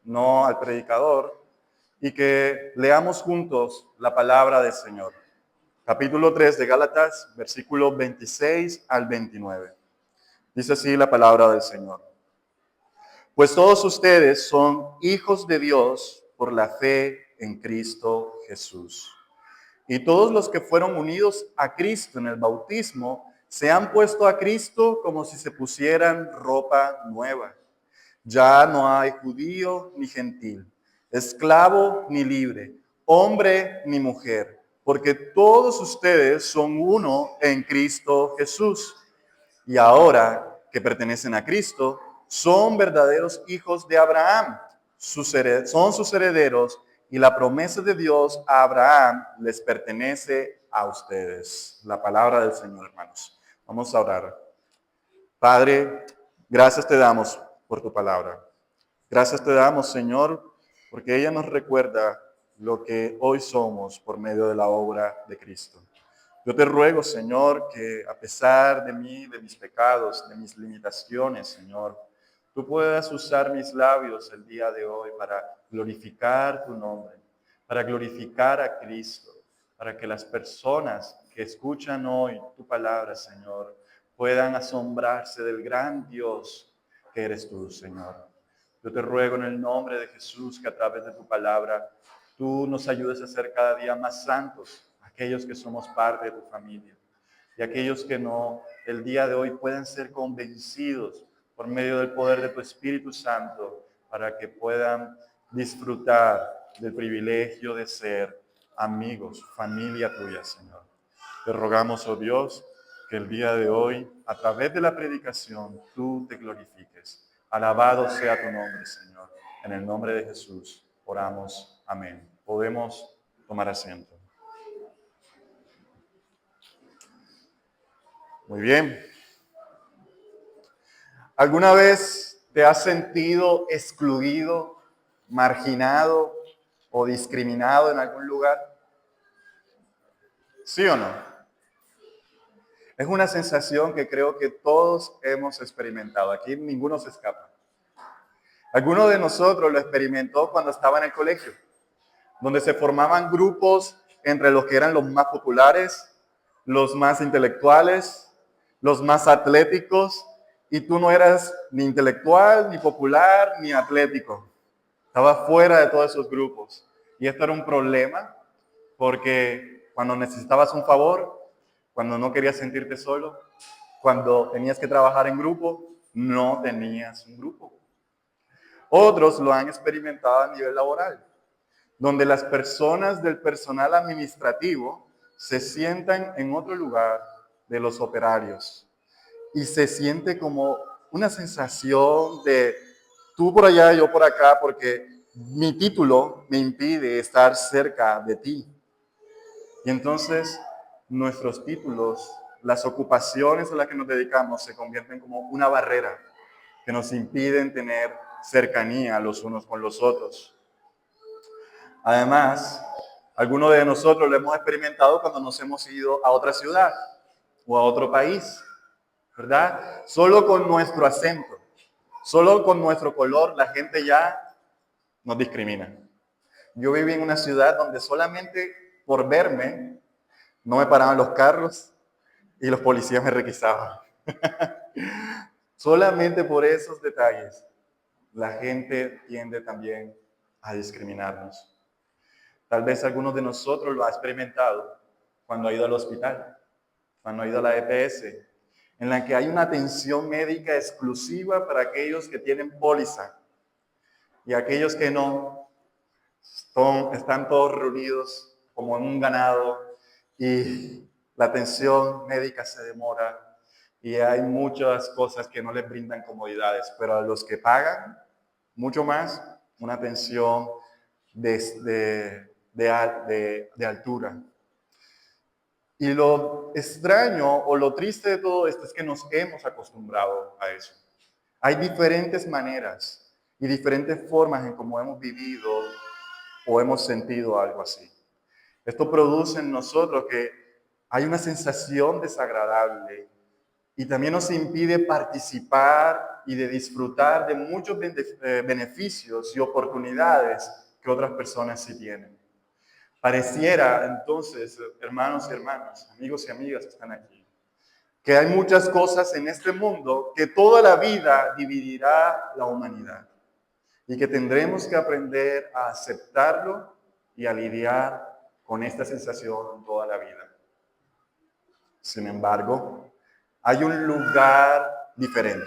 no al predicador, y que leamos juntos la palabra del Señor. Capítulo 3 de Gálatas, versículos 26 al 29. Dice así la palabra del Señor. Pues todos ustedes son hijos de Dios por la fe en Cristo Jesús. Y todos los que fueron unidos a Cristo en el bautismo se han puesto a Cristo como si se pusieran ropa nueva. Ya no hay judío ni gentil, esclavo ni libre, hombre ni mujer, porque todos ustedes son uno en Cristo Jesús. Y ahora que pertenecen a Cristo, son verdaderos hijos de Abraham, son sus herederos, y la promesa de Dios a Abraham les pertenece a ustedes. La palabra del Señor, hermanos. Vamos a orar. Padre, gracias te damos por tu palabra. Gracias te damos, Señor, porque ella nos recuerda lo que hoy somos por medio de la obra de Cristo. Yo te ruego, Señor, que a pesar de mí, de mis pecados, de mis limitaciones, Señor, tú puedas usar mis labios el día de hoy para glorificar tu nombre, para glorificar a Cristo, para que las personas que escuchan hoy tu palabra, Señor, puedan asombrarse del gran Dios que eres tú, Señor. Yo te ruego en el nombre de Jesús que a través de tu palabra tú nos ayudes a ser cada día más santos, aquellos que somos parte de tu familia y aquellos que no, el día de hoy puedan ser convencidos por medio del poder de tu Espíritu Santo para que puedan disfrutar del privilegio de ser amigos, familia tuya, Señor. Te rogamos, oh Dios, que el día de hoy, a través de la predicación, tú te glorifiques. Alabado sea tu nombre, Señor. En el nombre de Jesús oramos. Amén. Podemos tomar asiento. Muy bien. ¿Alguna vez te has sentido excluido, marginado o discriminado en algún lugar? ¿Sí o no? Es una sensación que creo que todos hemos experimentado. Aquí ninguno se escapa. Alguno de nosotros lo experimentó cuando estaba en el colegio, donde se formaban grupos entre los que eran los más populares, los más intelectuales, los más atléticos, y tú no eras ni intelectual, ni popular, ni atlético. Estabas fuera de todos esos grupos. Y esto era un problema, porque cuando necesitabas un favor, cuando no querías sentirte solo, cuando tenías que trabajar en grupo, no tenías un grupo. Otros lo han experimentado a nivel laboral, donde las personas del personal administrativo se sientan en otro lugar de los operarios y se siente como una sensación de tú por allá, yo por acá, porque mi título me impide estar cerca de ti. Y entonces nuestros títulos, las ocupaciones a las que nos dedicamos se convierten como una barrera que nos impiden tener cercanía los unos con los otros. Además, algunos de nosotros lo hemos experimentado cuando nos hemos ido a otra ciudad o a otro país, ¿verdad? Solo con nuestro acento, solo con nuestro color, la gente ya nos discrimina. Yo viví en una ciudad donde solamente por verme no me paraban los carros y los policías me requisaban. Solamente por esos detalles, la gente tiende también a discriminarnos. Tal vez algunos de nosotros lo ha experimentado cuando ha ido al hospital, cuando ha ido a la EPS, en la que hay una atención médica exclusiva para aquellos que tienen póliza y aquellos que no, están todos reunidos como en un ganado y la atención médica se demora y hay muchas cosas que no les brindan comodidades, pero a los que pagan mucho más, una atención de altura. Y lo extraño o lo triste de todo esto es que nos hemos acostumbrado a eso. Hay diferentes maneras y diferentes formas en cómo hemos vivido o hemos sentido algo así. Esto produce en nosotros que hay una sensación desagradable y también nos impide participar y de disfrutar de muchos beneficios y oportunidades que otras personas sí tienen. Pareciera entonces, hermanos y hermanas, amigos y amigas que están aquí, que hay muchas cosas en este mundo que toda la vida dividirá la humanidad y que tendremos que aprender a aceptarlo y a lidiar con esta sensación toda la vida. Sin embargo, hay un lugar diferente.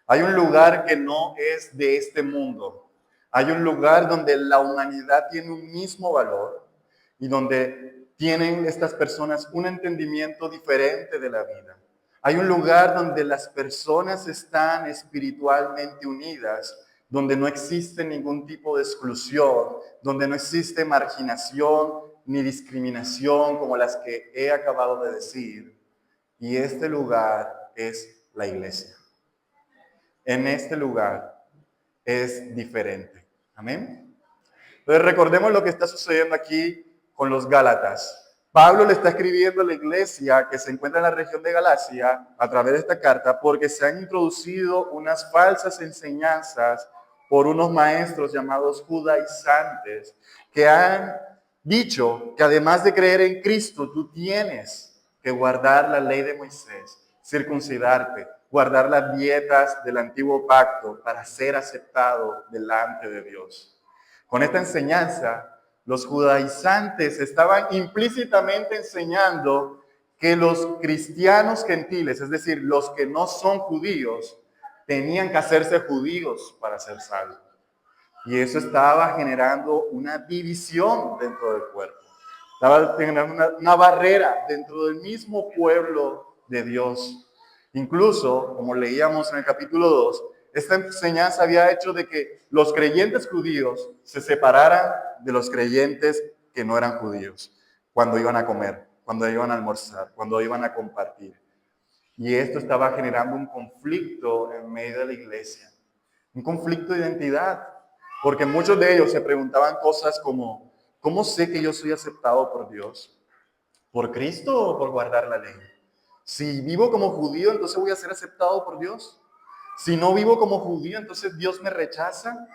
Hay un lugar que no es de este mundo. Hay un lugar donde la humanidad tiene un mismo valor y donde tienen estas personas un entendimiento diferente de la vida. Hay un lugar donde las personas están espiritualmente unidas, donde no existe ningún tipo de exclusión, donde no existe marginación ni discriminación como las que he acabado de decir. Y este lugar es la iglesia. En este lugar es diferente. Amén. Entonces recordemos lo que está sucediendo aquí con los Gálatas. Pablo le está escribiendo a la iglesia que se encuentra en la región de Galacia a través de esta carta porque se han introducido unas falsas enseñanzas por unos maestros llamados judaizantes que han dicho que además de creer en Cristo, tú tienes que guardar la ley de Moisés, circuncidarte, guardar las dietas del antiguo pacto para ser aceptado delante de Dios. Con esta enseñanza, los judaizantes estaban implícitamente enseñando que los cristianos gentiles, es decir, los que no son judíos, tenían que hacerse judíos para ser salvos. Y eso estaba generando una división dentro del cuerpo. Estaba generando una barrera dentro del mismo pueblo de Dios. Incluso, como leíamos en el capítulo 2, esta enseñanza había hecho de que los creyentes judíos se separaran de los creyentes que no eran judíos cuando iban a comer, cuando iban a almorzar, cuando iban a compartir. Y esto estaba generando un conflicto en medio de la iglesia, un conflicto de identidad, porque muchos de ellos se preguntaban cosas como, ¿cómo sé que yo soy aceptado por Dios? ¿Por Cristo o por guardar la ley? Si vivo como judío, entonces voy a ser aceptado por Dios. Si no vivo como judío, entonces Dios me rechaza.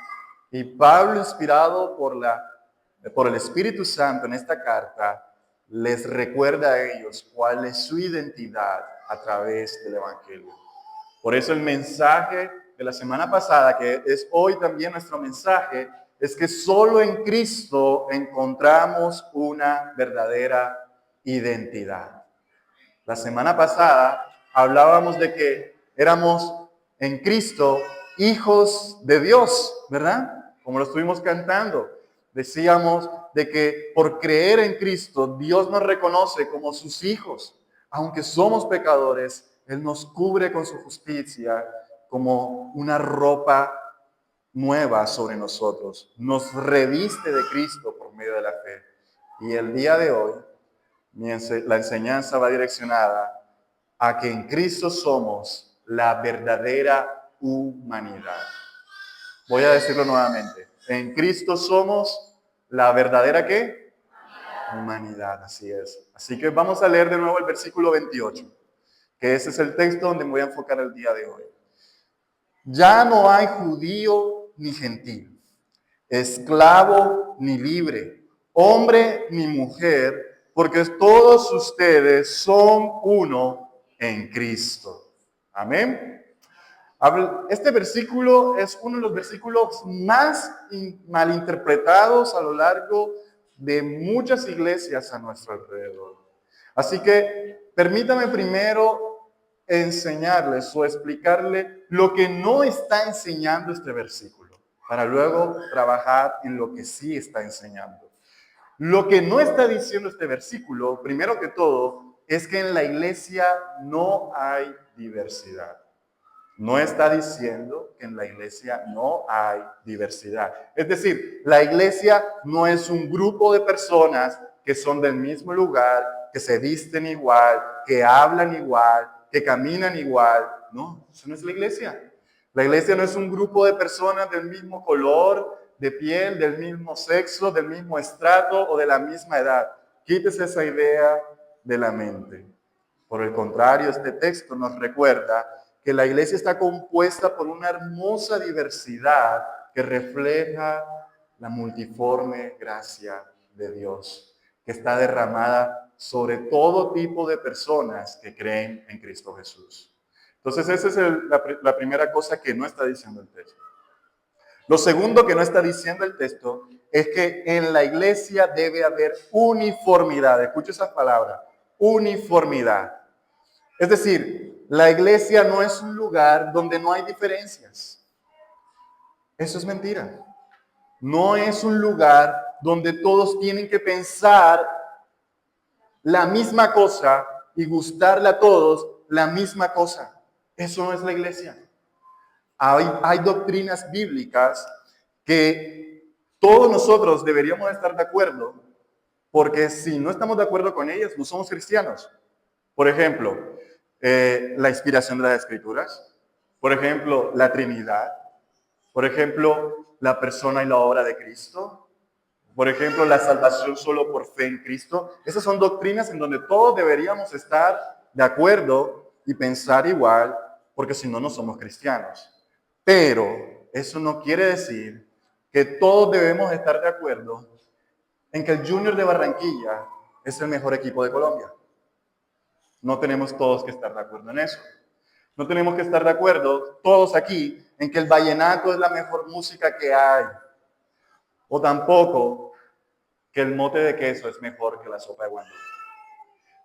Y Pablo, inspirado por el Espíritu Santo en esta carta, les recuerda a ellos cuál es su identidad a través del Evangelio. Por eso el mensaje de la semana pasada, que es hoy también nuestro mensaje, es que solo en Cristo encontramos una verdadera identidad. La semana pasada hablábamos de que éramos en Cristo hijos de Dios, ¿verdad? Como lo estuvimos cantando. Decíamos de que por creer en Cristo, Dios nos reconoce como sus hijos. Aunque somos pecadores, Él nos cubre con su justicia como una ropa nueva sobre nosotros. Nos reviste de Cristo por medio de la fe. Y el día de hoy, la enseñanza va direccionada a que en Cristo somos la verdadera humanidad. Voy a decirlo nuevamente. En Cristo somos la verdadera ¿qué? Humanidad, así es. Así que vamos a leer de nuevo el versículo 28, que ese es el texto donde me voy a enfocar el día de hoy. Ya no hay judío ni gentil, esclavo ni libre, hombre ni mujer, porque todos ustedes son uno en Cristo. Amén. Este versículo es uno de los versículos más malinterpretados a lo largo de muchas iglesias a nuestro alrededor. Así que permítame primero enseñarles o explicarle lo que no está enseñando este versículo, para luego trabajar en lo que sí está enseñando. Lo que no está diciendo este versículo, primero que todo, es que en la iglesia no hay diversidad. No está diciendo que en la iglesia no hay diversidad. Es decir, la iglesia no es un grupo de personas que son del mismo lugar, que se visten igual, que hablan igual, que caminan igual. No, eso no es la iglesia. La iglesia no es un grupo de personas del mismo color de piel, del mismo sexo, del mismo estrato o de la misma edad. Quítese esa idea de la mente. Por el contrario, este texto nos recuerda que la iglesia está compuesta por una hermosa diversidad que refleja la multiforme gracia de Dios, que está derramada sobre todo tipo de personas que creen en Cristo Jesús. Entonces, esa es la primera cosa que no está diciendo el texto. Lo segundo que no está diciendo el texto es que en la iglesia debe haber uniformidad. Escucha esa palabra, uniformidad. Es decir, la iglesia no es un lugar donde no hay diferencias. Eso es mentira. No es un lugar donde todos tienen que pensar la misma cosa y gustarle a todos la misma cosa. Eso no es la iglesia. Hay doctrinas bíblicas que todos nosotros deberíamos estar de acuerdo, porque si no estamos de acuerdo con ellas, no somos cristianos. Por ejemplo, la inspiración de las Escrituras. Por ejemplo, la Trinidad. Por ejemplo, la persona y la obra de Cristo. Por ejemplo, la salvación solo por fe en Cristo. Esas son doctrinas en donde todos deberíamos estar de acuerdo y pensar igual, porque si no, no somos cristianos. Pero eso no quiere decir que todos debemos estar de acuerdo en que el Junior de Barranquilla es el mejor equipo de Colombia. No tenemos todos que estar de acuerdo en eso. No tenemos que estar de acuerdo todos aquí en que el vallenato es la mejor música que hay. O tampoco que el mote de queso es mejor que la sopa de guandú.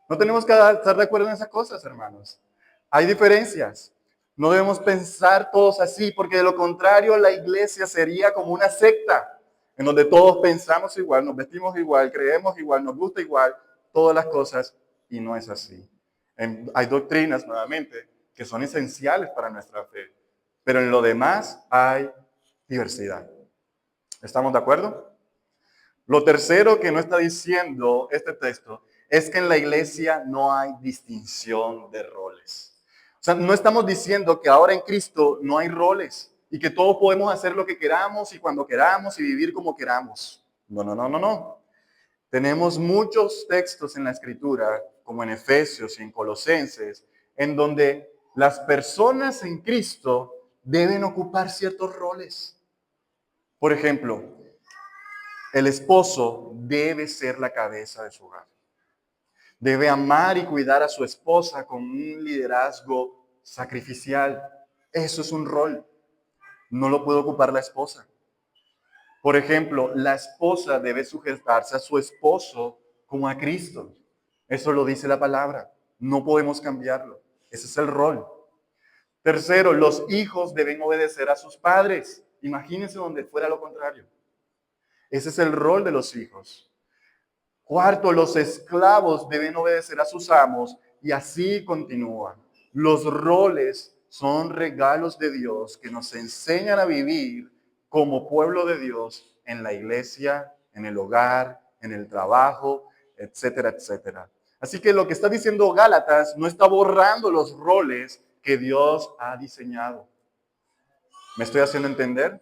No tenemos que estar de acuerdo en esas cosas, hermanos. Hay diferencias. No debemos pensar todos así, porque de lo contrario la iglesia sería como una secta, en donde todos pensamos igual, nos vestimos igual, creemos igual, nos gusta igual, todas las cosas, y no es así. Hay doctrinas, nuevamente, que son esenciales para nuestra fe, pero en lo demás hay diversidad. ¿Estamos de acuerdo? Lo tercero que no está diciendo este texto es que en la iglesia no hay distinción de roles. O sea, no estamos diciendo que ahora en Cristo no hay roles y que todos podemos hacer lo que queramos y cuando queramos y vivir como queramos. No, no, no, no, no. Tenemos muchos textos en la Escritura, como en Efesios y en Colosenses, en donde las personas en Cristo deben ocupar ciertos roles. Por ejemplo, el esposo debe ser la cabeza de su hogar. Debe amar y cuidar a su esposa con un liderazgo sacrificial. Eso es un rol. No lo puede ocupar la esposa. Por ejemplo, la esposa debe sujetarse a su esposo como a Cristo. Eso lo dice la palabra. No podemos cambiarlo. Ese es el rol. Tercero, los hijos deben obedecer a sus padres. Imagínense donde fuera lo contrario. Ese es el rol de los hijos. Cuarto, los esclavos deben obedecer a sus amos y así continúa. Los roles son regalos de Dios que nos enseñan a vivir como pueblo de Dios en la iglesia, en el hogar, en el trabajo, etcétera, etcétera. Así que lo que está diciendo Gálatas no está borrando los roles que Dios ha diseñado. ¿Me estoy haciendo entender?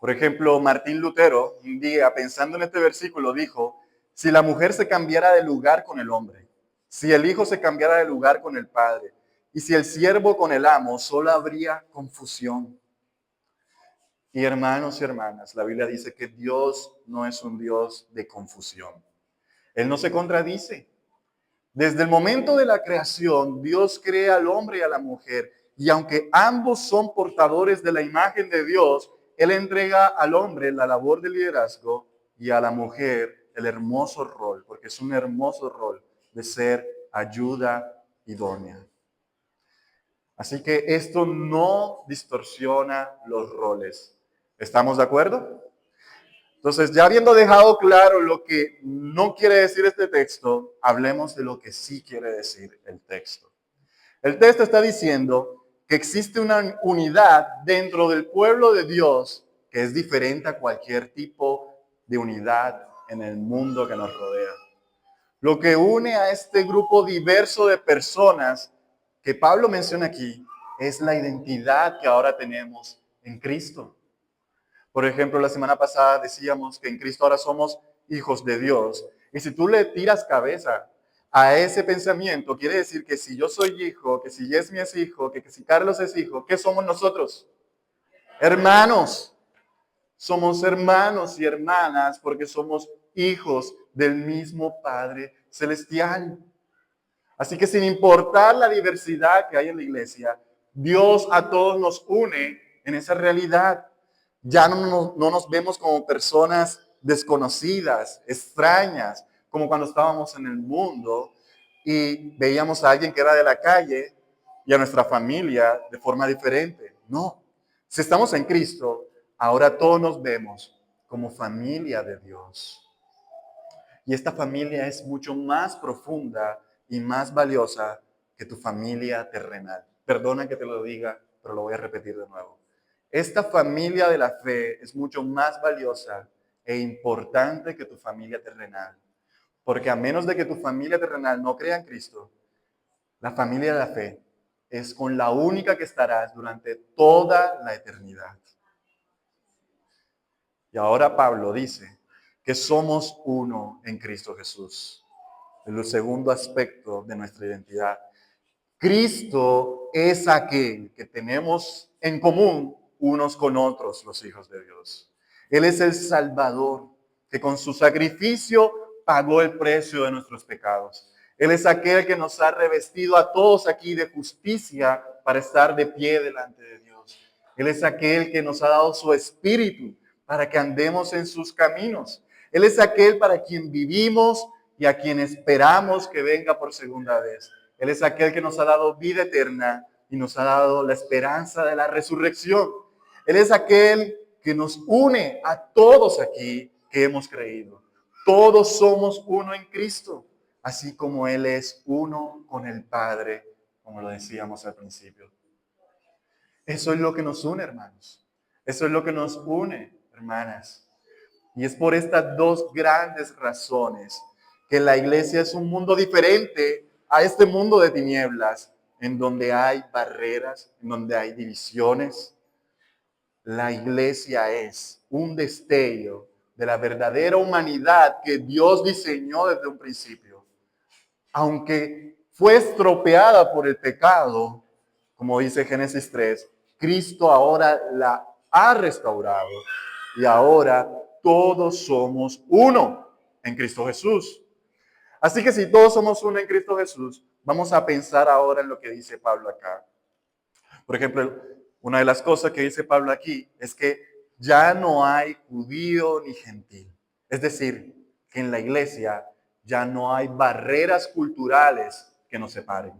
Por ejemplo, Martín Lutero, un día, pensando en este versículo, dijo, si la mujer se cambiara de lugar con el hombre, si el hijo se cambiara de lugar con el padre, y si el siervo con el amo, solo habría confusión. Y hermanos y hermanas, la Biblia dice que Dios no es un Dios de confusión. Él no se contradice. Desde el momento de la creación, Dios crea al hombre y a la mujer, y aunque ambos son portadores de la imagen de Dios, Él entrega al hombre la labor de liderazgo y a la mujer el hermoso rol, porque es un hermoso rol de ser ayuda idónea. Así que esto no distorsiona los roles. ¿Estamos de acuerdo? Entonces, ya habiendo dejado claro lo que no quiere decir este texto, hablemos de lo que sí quiere decir el texto. El texto está diciendo que existe una unidad dentro del pueblo de Dios que es diferente a cualquier tipo de unidad en el mundo que nos rodea. Lo que une a este grupo diverso de personas que Pablo menciona aquí es la identidad que ahora tenemos en Cristo. Por ejemplo, la semana pasada decíamos que en Cristo ahora somos hijos de Dios. Y si tú le tiras cabeza a ese pensamiento, quiere decir que si yo soy hijo, que si Yesmi es hijo, que si Carlos es hijo, ¿qué somos nosotros? Hermanos. Somos hermanos y hermanas porque somos hijos del mismo Padre Celestial. Así que sin importar la diversidad que hay en la iglesia, Dios a todos nos une en esa realidad. Ya no nos vemos como personas desconocidas, extrañas, como cuando estábamos en el mundo y veíamos a alguien que era de la calle y a nuestra familia de forma diferente. No, si estamos en Cristo, ahora todos nos vemos como familia de Dios. Y esta familia es mucho más profunda y más valiosa que tu familia terrenal. Perdona que te lo diga, pero lo voy a repetir de nuevo. Esta familia de la fe es mucho más valiosa e importante que tu familia terrenal. Porque a menos de que tu familia terrenal no crea en Cristo, la familia de la fe es con la única que estarás durante toda la eternidad. Y ahora Pablo dice que somos uno en Cristo Jesús. Es el segundo aspecto de nuestra identidad. Cristo es aquel que tenemos en común unos con otros, los hijos de Dios. Él es el Salvador, que con su sacrificio pagó el precio de nuestros pecados. Él es aquel que nos ha revestido a todos aquí de justicia para estar de pie delante de Dios. Él es aquel que nos ha dado su espíritu para que andemos en sus caminos. Él es aquel para quien vivimos y a quien esperamos que venga por segunda vez. Él es aquel que nos ha dado vida eterna y nos ha dado la esperanza de la resurrección. Él es aquel que nos une a todos aquí que hemos creído. Todos somos uno en Cristo, así como Él es uno con el Padre, como lo decíamos al principio. Eso es lo que nos une, hermanos. Eso es lo que nos une, hermanas. Y es por estas dos grandes razones que la iglesia es un mundo diferente a este mundo de tinieblas, en donde hay barreras, en donde hay divisiones. La iglesia es un destello de la verdadera humanidad que Dios diseñó desde un principio. Aunque fue estropeada por el pecado, como dice Génesis 3, Cristo ahora la ha restaurado y ahora todos somos uno en Cristo Jesús. Así que si todos somos uno en Cristo Jesús, vamos a pensar ahora en lo que dice Pablo acá. Por ejemplo, una de las cosas que dice Pablo aquí es que ya no hay judío ni gentil. Es decir, que en la iglesia ya no hay barreras culturales que nos separen.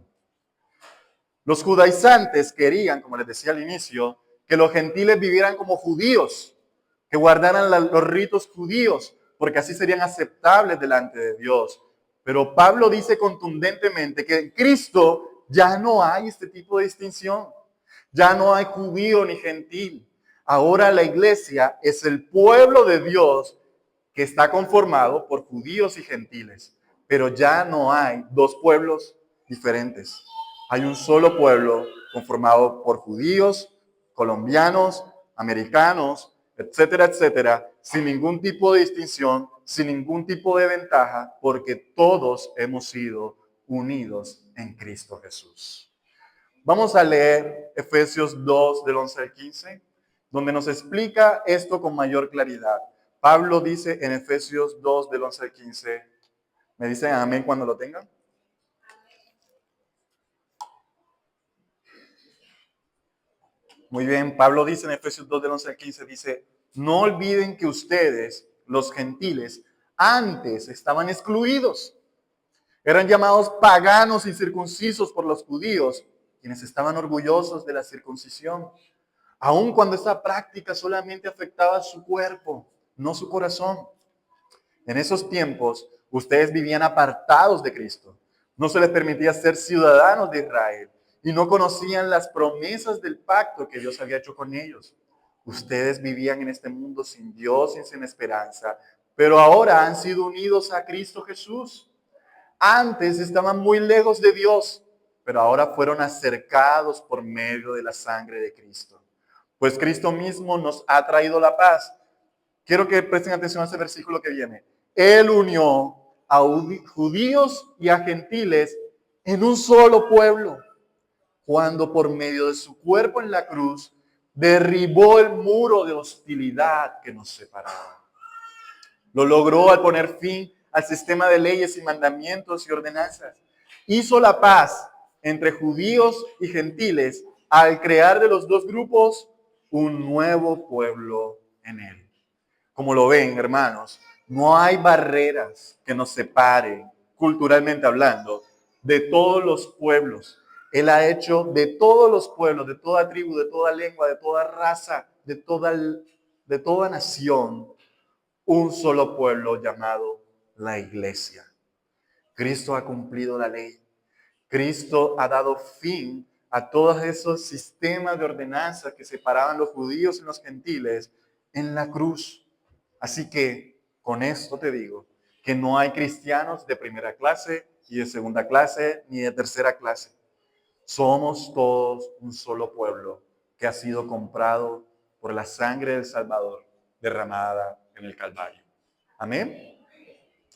Los judaizantes querían, como les decía al inicio, que los gentiles vivieran como judíos, que guardaran los ritos judíos, porque así serían aceptables delante de Dios. Pero Pablo dice contundentemente que en Cristo ya no hay este tipo de distinción. Ya no hay judío ni gentil. Ahora la iglesia es el pueblo de Dios que está conformado por judíos y gentiles. Pero ya no hay dos pueblos diferentes. Hay un solo pueblo conformado por judíos, colombianos, americanos, etcétera, etcétera, sin ningún tipo de distinción, sin ningún tipo de ventaja, porque todos hemos sido unidos en Cristo Jesús. Vamos a leer Efesios 2, del 11 al 15, donde nos explica esto con mayor claridad. Pablo dice en Efesios 2, del 11 al 15, ¿me dicen amén cuando lo tengan? Muy bien, Pablo dice en Efesios 2, del 11 al 15, dice, no olviden que ustedes, los gentiles, antes estaban excluidos. Eran llamados paganos incircuncisos por los judíos, quienes estaban orgullosos de la circuncisión, aun cuando esta práctica solamente afectaba su cuerpo, no su corazón. En esos tiempos, ustedes vivían apartados de Cristo. No se les permitía ser ciudadanos de Israel y no conocían las promesas del pacto que Dios había hecho con ellos. Ustedes vivían en este mundo sin Dios y sin esperanza, pero ahora han sido unidos a Cristo Jesús. Antes estaban muy lejos de Dios, pero ahora fueron acercados por medio de la sangre de Cristo. Pues Cristo mismo nos ha traído la paz. Quiero que presten atención a ese versículo que viene. Él unió a judíos y a gentiles en un solo pueblo, cuando por medio de su cuerpo en la cruz derribó el muro de hostilidad que nos separaba. Lo logró al poner fin al sistema de leyes y mandamientos y ordenanzas. Hizo la paz entre judíos y gentiles al crear de los dos grupos un nuevo pueblo en él. Como lo ven, hermanos, no hay barreras que nos separen, culturalmente hablando, de todos los pueblos. Él ha hecho de todos los pueblos, de toda tribu, de toda lengua, de toda raza, de toda nación, un solo pueblo llamado la iglesia. Cristo ha cumplido la ley. Cristo ha dado fin a todos esos sistemas de ordenanza que separaban los judíos y los gentiles en la cruz. Así que con esto te digo que no hay cristianos de primera clase y de segunda clase ni de tercera clase. Somos todos un solo pueblo que ha sido comprado por la sangre del Salvador derramada en el Calvario. Amén.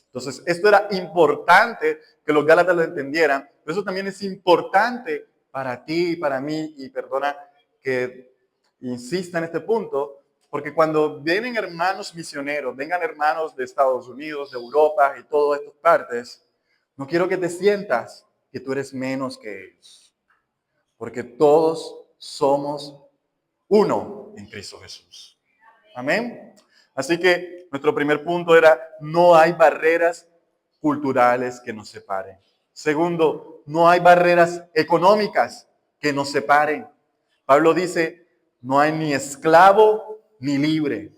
Entonces, esto era importante que los Gálatas lo entendieran, pero eso también es importante para ti y para mí, y perdona que insista en este punto, porque cuando vienen hermanos misioneros, vengan hermanos de Estados Unidos, de Europa y todas estas partes, no quiero que te sientas que tú eres menos que ellos, porque todos somos uno en Cristo Jesús. Amén. Así que nuestro primer punto era, no hay barreras culturales que nos separen. Segundo, no hay barreras económicas que nos separen. Pablo dice, no hay ni esclavo ni libre.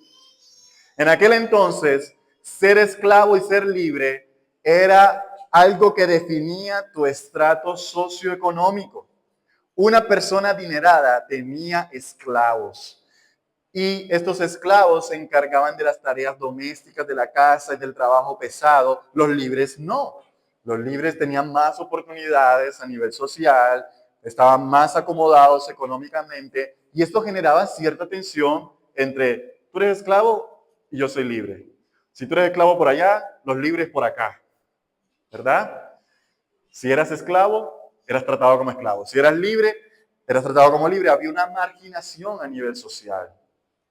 En aquel entonces, ser esclavo y ser libre era algo que definía tu estrato socioeconómico. Una persona adinerada tenía esclavos. Y estos esclavos se encargaban de las tareas domésticas de la casa y del trabajo pesado. Los libres no. Los libres tenían más oportunidades a nivel social, estaban más acomodados económicamente y esto generaba cierta tensión entre tú eres esclavo y yo soy libre. Si tú eres esclavo por allá, los libres por acá, ¿verdad? Si eras esclavo, eras tratado como esclavo. Si eras libre, eras tratado como libre. Había una marginación a nivel social.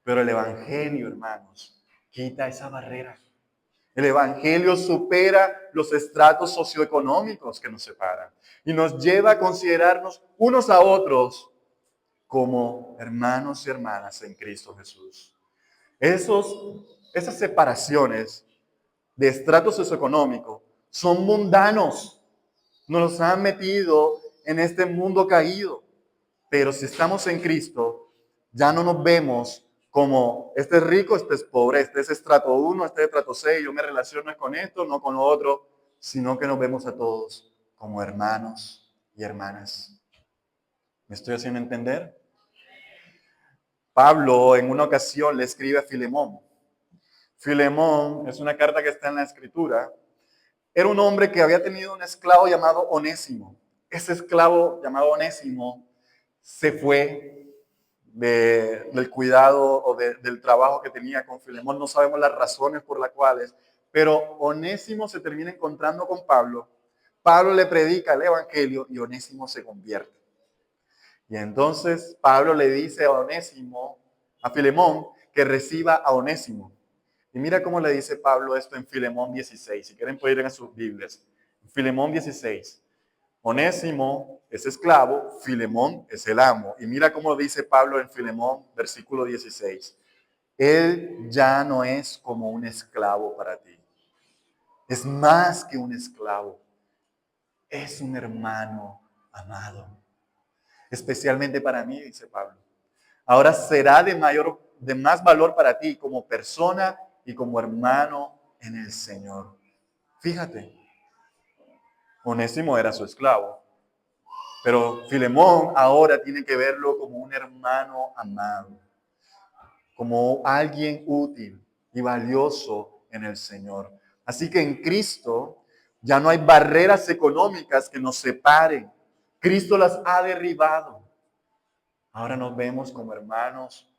Pero el Evangelio, hermanos, quita esa barrera. El Evangelio supera los estratos socioeconómicos que nos separan y nos lleva a considerarnos unos a otros como hermanos y hermanas en Cristo Jesús. Esas separaciones de estratos socioeconómicos son mundanos. Nos los han metido en este mundo caído. Pero si estamos en Cristo, ya no nos vemos como este es rico, este es pobre, este es estrato 1, este es estrato 6, yo me relaciono con esto, no con lo otro, sino que nos vemos a todos como hermanos y hermanas. ¿Me estoy haciendo entender? Pablo en una ocasión le escribe a Filemón. Filemón es una carta que está en la Escritura. Era un hombre que había tenido un esclavo llamado Onésimo. Ese esclavo llamado Onésimo se fue del cuidado o del trabajo que tenía con Filemón. No sabemos las razones por las cuales, pero Onésimo se termina encontrando con Pablo. Pablo le predica el evangelio y Onésimo se convierte. Y entonces Pablo le dice a Onésimo, a Filemón, que reciba a Onésimo. Y mira cómo le dice Pablo esto en Filemón 16. Si quieren pueden ir en sus Biblias. Filemón 16. Onésimo es esclavo, Filemón es el amo. Y mira cómo dice Pablo en Filemón, versículo 16. Él ya no es como un esclavo para ti. Es más que un esclavo. Es un hermano amado. Especialmente para mí, dice Pablo. Ahora será de más valor para ti como persona y como hermano en el Señor. Fíjate, Onésimo era su esclavo, pero Filemón ahora tiene que verlo como un hermano amado, como alguien útil y valioso en el Señor. Así que en Cristo ya no hay barreras económicas que nos separen. Cristo las ha derribado. Ahora nos vemos como hermanos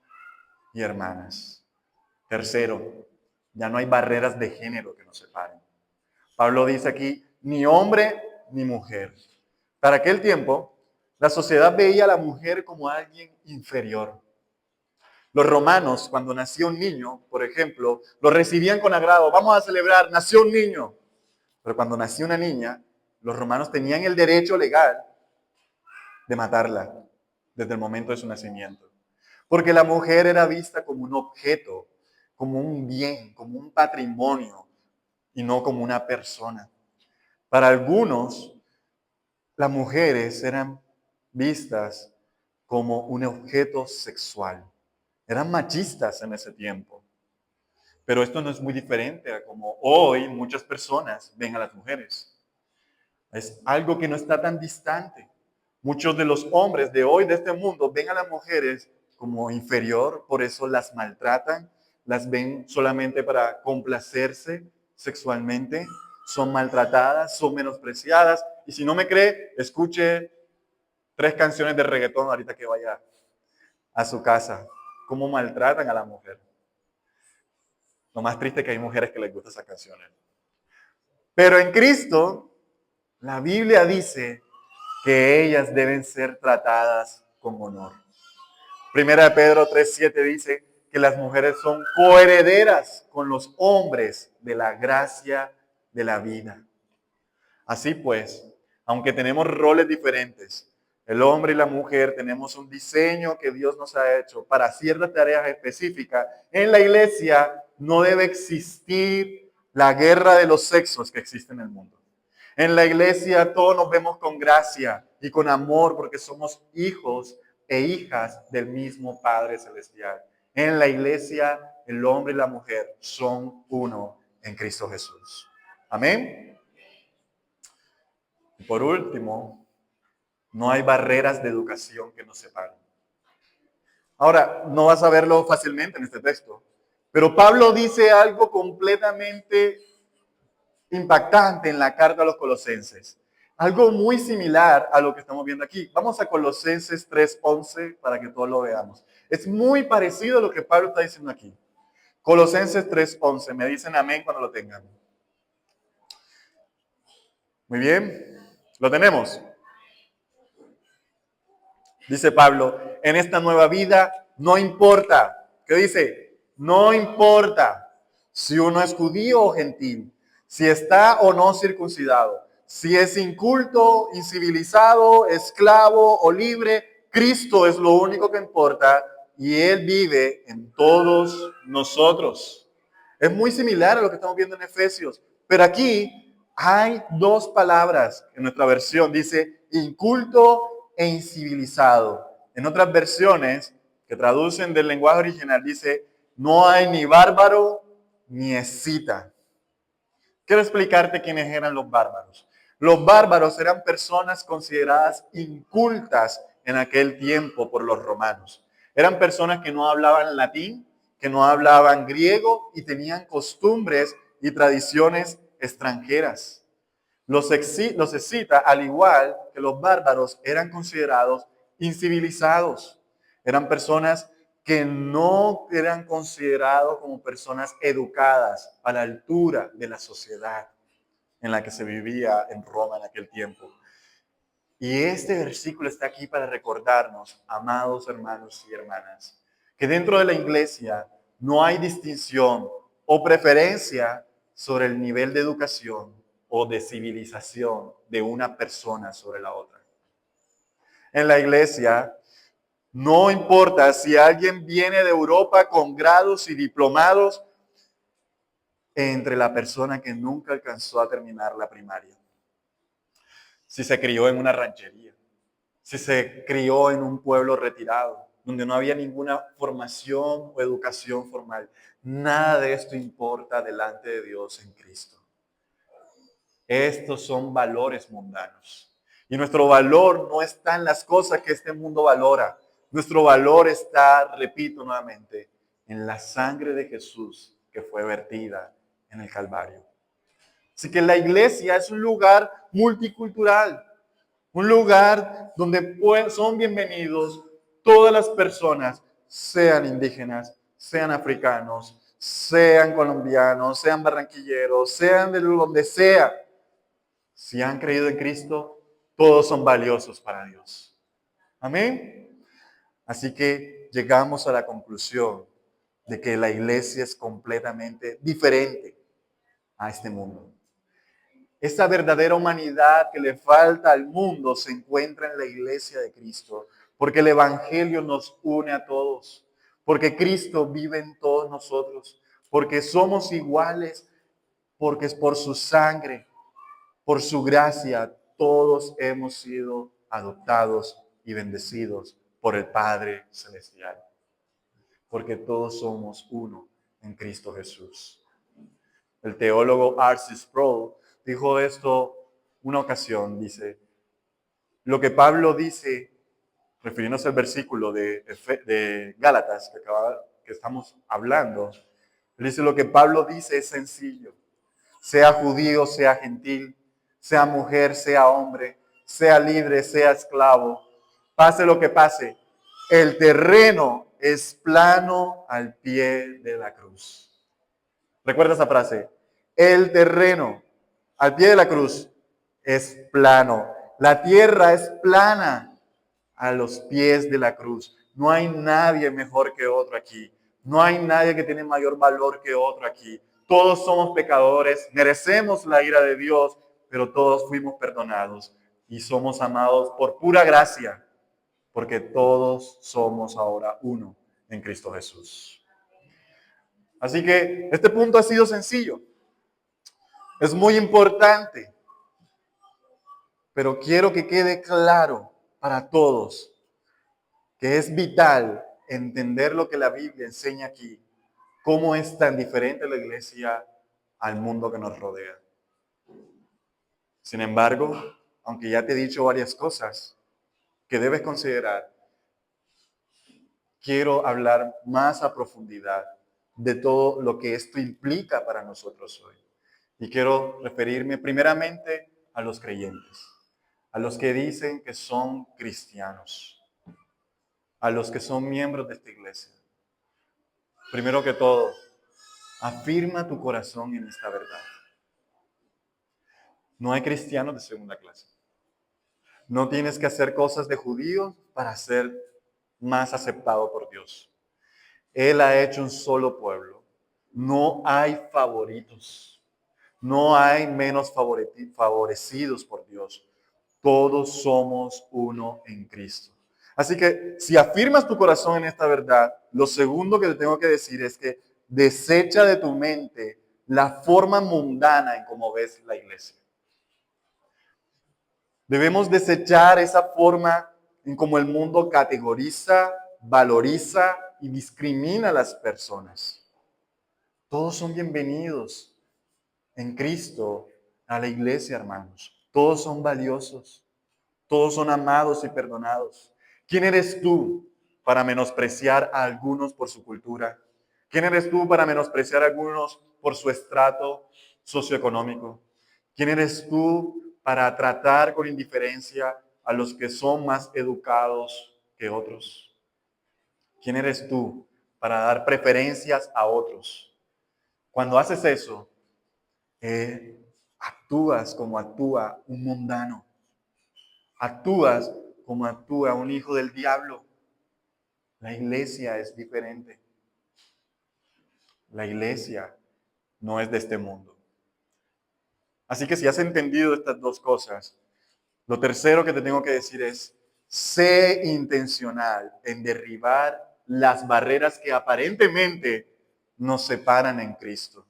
y hermanas. Tercero, ya no hay barreras de género que nos separen. Pablo dice aquí, ni hombre ni mujer. Para aquel tiempo, la sociedad veía a la mujer como alguien inferior. Los romanos, cuando nacía un niño, por ejemplo, lo recibían con agrado. Vamos a celebrar, nació un niño. Pero cuando nació una niña, los romanos tenían el derecho legal de matarla desde el momento de su nacimiento. Porque la mujer era vista como un objeto, como un bien, como un patrimonio y no como una persona. Para algunos, las mujeres eran vistas como un objeto sexual. Eran machistas en ese tiempo. Pero esto no es muy diferente a como hoy muchas personas ven a las mujeres. Es algo que no está tan distante. Muchos de los hombres de hoy, de este mundo, ven a las mujeres como inferior, por eso las maltratan, las ven solamente para complacerse sexualmente, son maltratadas, son menospreciadas. Y si no me cree, escuche 3 canciones de reggaetón ahorita que vaya a su casa, cómo maltratan a la mujer. Lo más triste es que hay mujeres que les gustan esas canciones. Pero en Cristo, la Biblia dice que ellas deben ser tratadas con honor. Primera de Pedro 3:7 dice que las mujeres son coherederas con los hombres de la gracia de la vida. Así pues, aunque tenemos roles diferentes, el hombre y la mujer tenemos un diseño que Dios nos ha hecho para ciertas tareas específicas. En la iglesia no debe existir la guerra de los sexos que existe en el mundo. En la iglesia todos nos vemos con gracia y con amor porque somos hijos e hijas del mismo Padre Celestial. En la iglesia el hombre y la mujer son uno en Cristo Jesús. Amén. Y por último, no hay barreras de educación que nos separen. Ahora, no vas a verlo fácilmente en este texto, pero Pablo dice algo completamente impactante en la carta a los colosenses. Algo muy similar a lo que estamos viendo aquí. Vamos a Colosenses 3:11 para que todos lo veamos. Es muy parecido a lo que Pablo está diciendo aquí. Colosenses 3:11. Me dicen amén cuando lo tengan. Muy bien. ¿Lo tenemos? Dice Pablo, en esta nueva vida no importa. ¿Qué dice? No importa si uno es judío o gentil, si está o no circuncidado, si es inculto, incivilizado, esclavo o libre. Cristo es lo único que importa y Él vive en todos nosotros. Es muy similar a lo que estamos viendo en Efesios, pero aquí hay 2 palabras en nuestra versión. Dice inculto e incivilizado. En otras versiones que traducen del lenguaje original dice, no hay ni bárbaro ni escita. Quiero explicarte quiénes eran los bárbaros. Los bárbaros eran personas consideradas incultas en aquel tiempo por los romanos. Eran personas que no hablaban latín, que no hablaban griego y tenían costumbres y tradiciones extranjeras. Los escitas, al igual que los bárbaros, eran considerados incivilizados. Eran personas que no eran considerados como personas educadas a la altura de la sociedad en la que se vivía en Roma en aquel tiempo. Y este versículo está aquí para recordarnos, amados hermanos y hermanas, que dentro de la iglesia no hay distinción o preferencia sobre el nivel de educación o de civilización de una persona sobre la otra. En la iglesia no importa si alguien viene de Europa con grados y diplomados entre la persona que nunca alcanzó a terminar la primaria. Si se crió en una ranchería, si se crió en un pueblo retirado, donde no había ninguna formación o educación formal. Nada de esto importa delante de Dios en Cristo. Estos son valores mundanos. Y nuestro valor no está en las cosas que este mundo valora. Nuestro valor está, repito nuevamente, en la sangre de Jesús que fue vertida en el Calvario. Así que la iglesia es un lugar multicultural, un lugar donde son bienvenidos todas las personas, sean indígenas, sean africanos, sean colombianos, sean barranquilleros, sean de donde sea, si han creído en Cristo, todos son valiosos para Dios. Amén. Así que llegamos a la conclusión de que la iglesia es completamente diferente a este mundo. Esa verdadera humanidad que le falta al mundo se encuentra en la iglesia de Cristo, porque el Evangelio nos une a todos, porque Cristo vive en todos nosotros, porque somos iguales, porque es por su sangre, por su gracia, todos hemos sido adoptados y bendecidos por el Padre Celestial, porque todos somos uno en Cristo Jesús. El teólogo R.C. Sproul dijo esto una ocasión, dice, lo que Pablo dice, refiriéndose al versículo de Gálatas que estamos hablando, él dice, lo que Pablo dice es sencillo, sea judío, sea gentil, sea mujer, sea hombre, sea libre, sea esclavo, pase lo que pase, el terreno es plano al pie de la cruz. Recuerda esa frase. El terreno al pie de la cruz es plano. La tierra es plana a los pies de la cruz. No hay nadie mejor que otro aquí. No hay nadie que tiene mayor valor que otro aquí. Todos somos pecadores, merecemos la ira de Dios, pero todos fuimos perdonados y somos amados por pura gracia, porque todos somos ahora uno en Cristo Jesús. Así que este punto ha sido sencillo. Es muy importante, pero quiero que quede claro para todos que es vital entender lo que la Biblia enseña aquí, cómo es tan diferente la iglesia al mundo que nos rodea. Sin embargo, aunque ya te he dicho varias cosas que debes considerar, quiero hablar más a profundidad de todo lo que esto implica para nosotros hoy. Y quiero referirme primeramente a los creyentes, a los que dicen que son cristianos, a los que son miembros de esta iglesia. Primero que todo, afirma tu corazón en esta verdad. No hay cristianos de segunda clase. No tienes que hacer cosas de judíos para ser más aceptado por Dios. Él ha hecho un solo pueblo. No hay favoritos. No hay menos favorecidos por Dios. Todos somos uno en Cristo. Así que si afirmas tu corazón en esta verdad, lo segundo que te tengo que decir es que desecha de tu mente la forma mundana en cómo ves la iglesia. Debemos desechar esa forma en cómo el mundo categoriza, valoriza y discrimina a las personas. Todos son bienvenidos en Cristo a la iglesia, hermanos. Todos son valiosos. Todos son amados y perdonados. ¿Quién eres tú para menospreciar a algunos por su cultura? ¿Quién eres tú para menospreciar a algunos por su estrato socioeconómico? ¿Quién eres tú para tratar con indiferencia a los que son más educados que otros? ¿Quién eres tú para dar preferencias a otros? Cuando haces eso, actúas como actúa un mundano. Actúas como actúa un hijo del diablo. La iglesia es diferente. La iglesia no es de este mundo. Así que si has entendido estas dos cosas, lo tercero que te tengo que decir es, sé intencional en derribar las barreras que aparentemente nos separan en Cristo.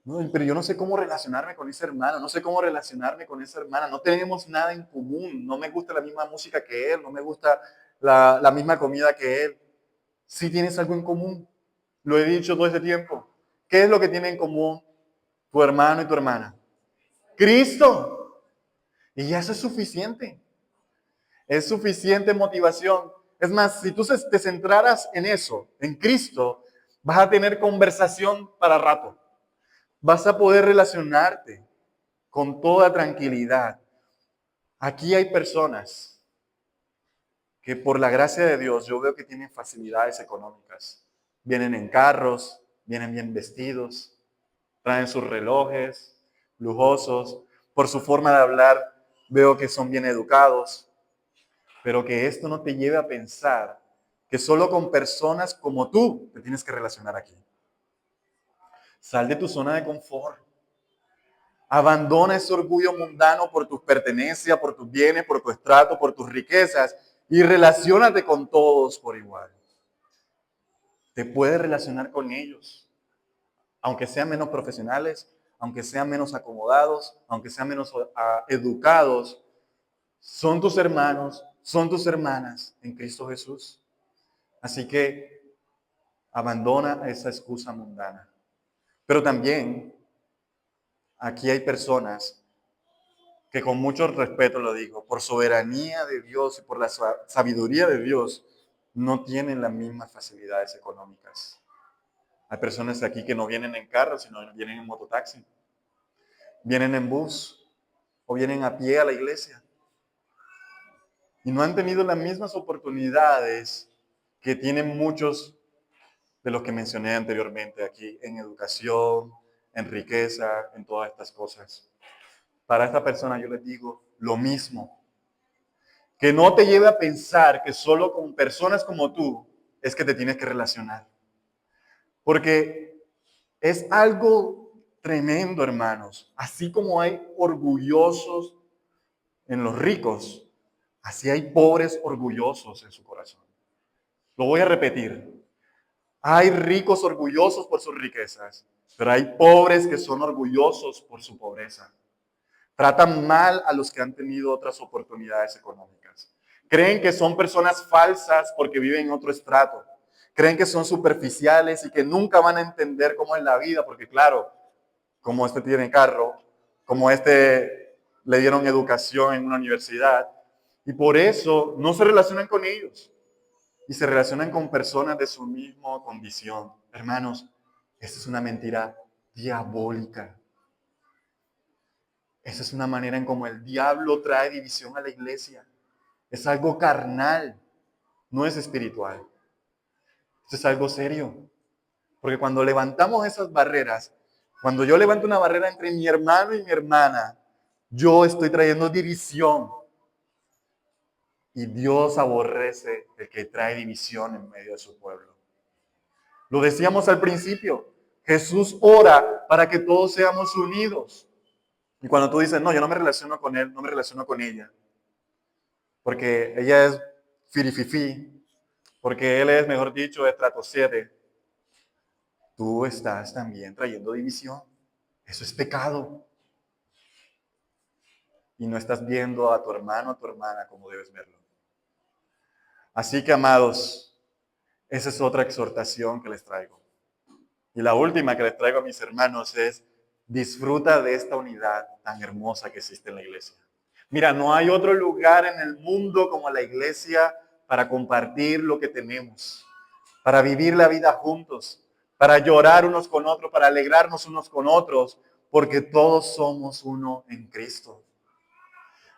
No, pero yo no sé cómo relacionarme con ese hermano, no sé cómo relacionarme con esa hermana, no tenemos nada en común, no me gusta la misma música que él, no me gusta la misma comida que él. Sí tienes algo en común, lo he dicho todo este tiempo. ¿Qué es lo que tiene en común tu hermano y tu hermana? Cristo. Y ya eso es suficiente. Es suficiente motivación. Es más, si tú te centraras en eso, en Cristo, vas a tener conversación para rato. Vas a poder relacionarte con toda tranquilidad. Aquí hay personas que por la gracia de Dios yo veo que tienen facilidades económicas. Vienen en carros, vienen bien vestidos, traen sus relojes lujosos. Por su forma de hablar, veo que son bien educados. Pero que esto no te lleve a pensar que solo con personas como tú te tienes que relacionar aquí. Sal de tu zona de confort. Abandona ese orgullo mundano por tus pertenencias, por tus bienes, por tu estrato, por tus riquezas y relaciónate con todos por igual. Te puedes relacionar con ellos, aunque sean menos profesionales, aunque sean menos acomodados, aunque sean menos educados. Son tus hermanos, son tus hermanas en Cristo Jesús. Así que abandona esa excusa mundana. Pero también aquí hay personas que con mucho respeto lo digo, por soberanía de Dios y por la sabiduría de Dios, no tienen las mismas facilidades económicas. Hay personas aquí que no vienen en carro, sino vienen en mototaxi, vienen en bus o vienen a pie a la iglesia. Y no han tenido las mismas oportunidades que tienen muchos de los que mencioné anteriormente aquí, en educación, en riqueza, en todas estas cosas. Para esta persona yo les digo lo mismo. Que no te lleve a pensar que solo con personas como tú es que te tienes que relacionar. Porque es algo tremendo, hermanos. Así como hay orgullosos en los ricos, así hay pobres orgullosos en su corazón. Lo voy a repetir. Hay ricos orgullosos por sus riquezas, pero hay pobres que son orgullosos por su pobreza. Tratan mal a los que han tenido otras oportunidades económicas. Creen que son personas falsas porque viven en otro estrato. Creen que son superficiales y que nunca van a entender cómo es la vida, porque claro, como este tiene carro, como este le dieron educación en una universidad, y por eso no se relacionan con ellos y se relacionan con personas de su misma condición. Hermanos, esta es una mentira diabólica. Esa es una manera en cómo el diablo trae división a la iglesia. Es algo carnal, no es espiritual. Esto es algo serio. Porque cuando levantamos esas barreras, cuando yo levanto una barrera entre mi hermano y mi hermana, yo estoy trayendo división. Y Dios aborrece el que trae división en medio de su pueblo. Lo decíamos al principio. Jesús ora para que todos seamos unidos. Y cuando tú dices, no, yo no me relaciono con él, no me relaciono con ella, porque ella es firififi, porque él es, mejor dicho, estrato 7, tú estás también trayendo división. Eso es pecado. Y no estás viendo a tu hermano o a tu hermana como debes verlo. Así que, amados, esa es otra exhortación que les traigo. Y la última que les traigo a mis hermanos es, disfruta de esta unidad tan hermosa que existe en la iglesia. Mira, no hay otro lugar en el mundo como la iglesia para compartir lo que tenemos, para vivir la vida juntos, para llorar unos con otros, para alegrarnos unos con otros, porque todos somos uno en Cristo.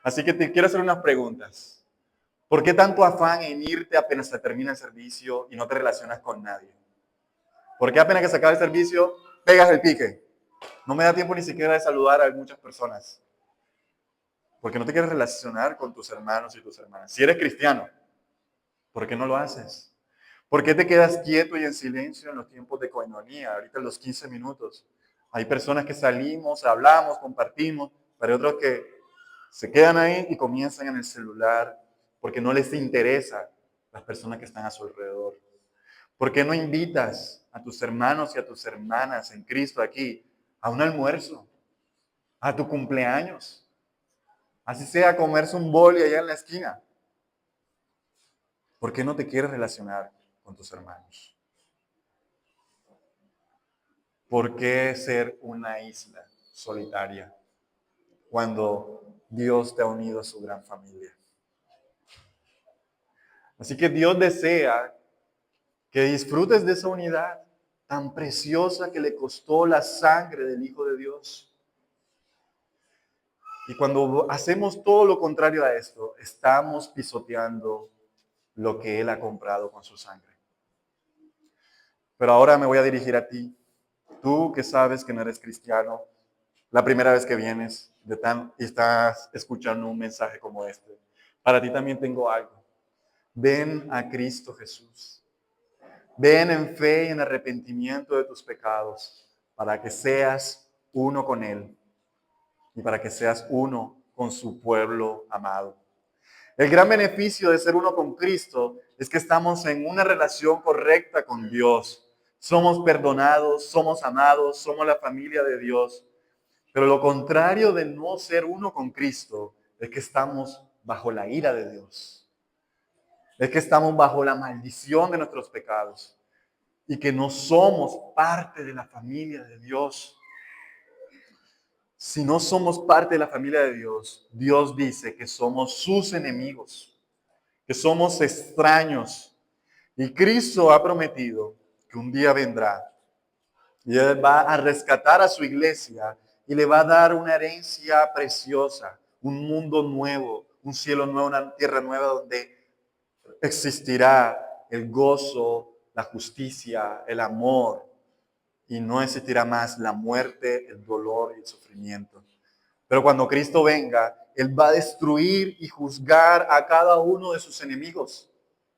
Así que te quiero hacer unas preguntas. ¿Por qué tanto afán en irte apenas se termina el servicio y no te relacionas con nadie? ¿Por qué apenas que se acaba el servicio pegas el pique? No me da tiempo ni siquiera de saludar a muchas personas. Porque no te quieres relacionar con tus hermanos y tus hermanas. Si eres cristiano, ¿por qué no lo haces? ¿Por qué te quedas quieto y en silencio en los tiempos de coinonía? Ahorita en los 15 minutos. Hay personas que salimos, hablamos, compartimos, pero hay otros que se quedan ahí y comienzan en el celular porque no les interesa las personas que están a su alrededor. ¿Por qué no invitas a tus hermanos y a tus hermanas en Cristo aquí a un almuerzo, a tu cumpleaños? Así sea comerse un boli allá en la esquina. ¿Por qué no te quieres relacionar con tus hermanos? ¿Por qué ser una isla solitaria cuando Dios te ha unido a su gran familia? Así que Dios desea que disfrutes de esa unidad tan preciosa que le costó la sangre del Hijo de Dios. Y cuando hacemos todo lo contrario a esto, estamos pisoteando lo que Él ha comprado con su sangre. Pero ahora me voy a dirigir a ti. Tú que sabes que no eres cristiano, la primera vez que vienes y estás escuchando un mensaje como este. Para ti también tengo algo. Ven a Cristo Jesús. Ven en fe y en arrepentimiento de tus pecados para que seas uno con Él y para que seas uno con su pueblo amado. El gran beneficio de ser uno con Cristo es que estamos en una relación correcta con Dios. Somos perdonados, somos amados, somos la familia de Dios. Pero lo contrario de no ser uno con Cristo es que estamos bajo la ira de Dios. Es que estamos bajo la maldición de nuestros pecados y que no somos parte de la familia de Dios. Si no somos parte de la familia de Dios, Dios dice que somos sus enemigos, que somos extraños. Y Cristo ha prometido que un día vendrá y Él va a rescatar a su iglesia y le va a dar una herencia preciosa, un mundo nuevo, un cielo nuevo, una tierra nueva donde existirá el gozo, la justicia, el amor, y no existirá más la muerte, el dolor y el sufrimiento. Pero cuando Cristo venga, Él va a destruir y juzgar a cada uno de sus enemigos,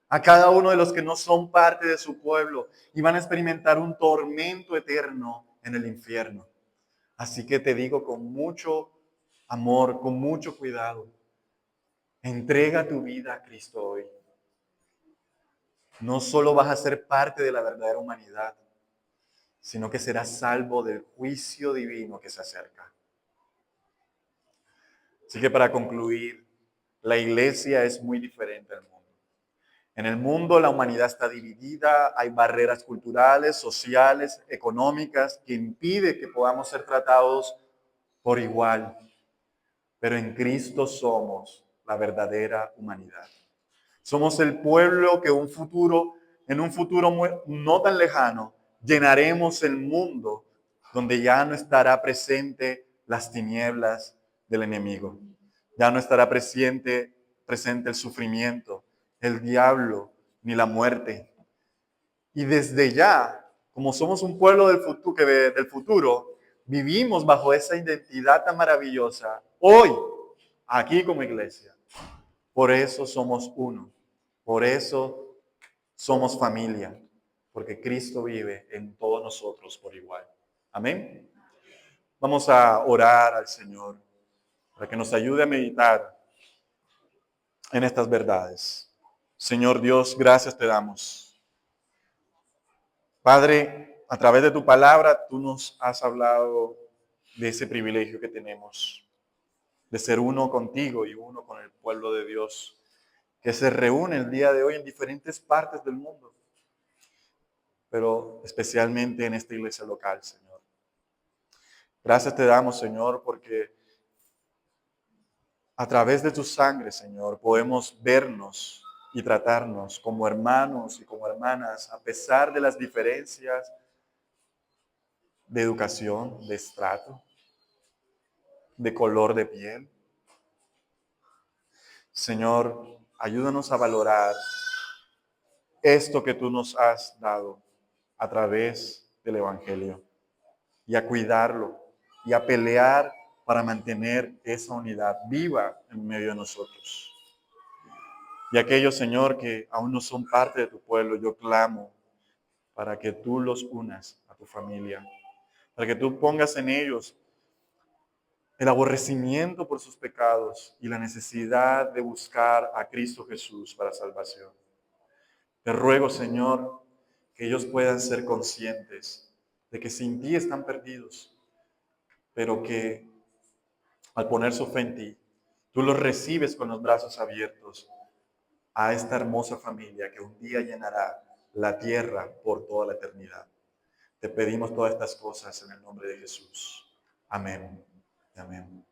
a cada uno de los que no son parte de su pueblo, y van a experimentar un tormento eterno en el infierno. Así que te digo con mucho amor, con mucho cuidado, entrega tu vida a Cristo hoy. No solo vas a ser parte de la verdadera humanidad, sino que serás salvo del juicio divino que se acerca. Así que para concluir, la iglesia es muy diferente al mundo. En el mundo la humanidad está dividida, hay barreras culturales, sociales, económicas que impiden que podamos ser tratados por igual. Pero en Cristo somos la verdadera humanidad. Somos el pueblo que en un futuro no tan lejano, llenaremos el mundo donde ya no estará presente las tinieblas del enemigo. Ya no estará presente el sufrimiento, el diablo, ni la muerte. Y desde ya, como somos un pueblo del futuro, vivimos bajo esa identidad tan maravillosa hoy, aquí como iglesia. Por eso somos uno. Por eso somos familia. Porque Cristo vive en todos nosotros por igual. Amén. Vamos a orar al Señor para que nos ayude a meditar en estas verdades. Señor Dios, gracias te damos. Padre, a través de tu palabra, tú nos has hablado de ese privilegio que tenemos, de ser uno contigo y uno con el pueblo de Dios, que se reúne el día de hoy en diferentes partes del mundo, pero especialmente en esta iglesia local, Señor. Gracias te damos, Señor, porque a través de tu sangre, Señor, podemos vernos y tratarnos como hermanos y como hermanas, a pesar de las diferencias de educación, de estrato, de color de piel. Señor, ayúdanos a valorar esto que tú nos has dado a través del Evangelio y a cuidarlo y a pelear para mantener esa unidad viva en medio de nosotros. Y aquellos, Señor, que aún no son parte de tu pueblo, yo clamo para que tú los unas a tu familia, para que tú pongas en ellos el aborrecimiento por sus pecados y la necesidad de buscar a Cristo Jesús para salvación. Te ruego, Señor, que ellos puedan ser conscientes de que sin ti están perdidos, pero que al poner su fe en ti, tú los recibes con los brazos abiertos a esta hermosa familia que un día llenará la tierra por toda la eternidad. Te pedimos todas estas cosas en el nombre de Jesús. Amén. Amén.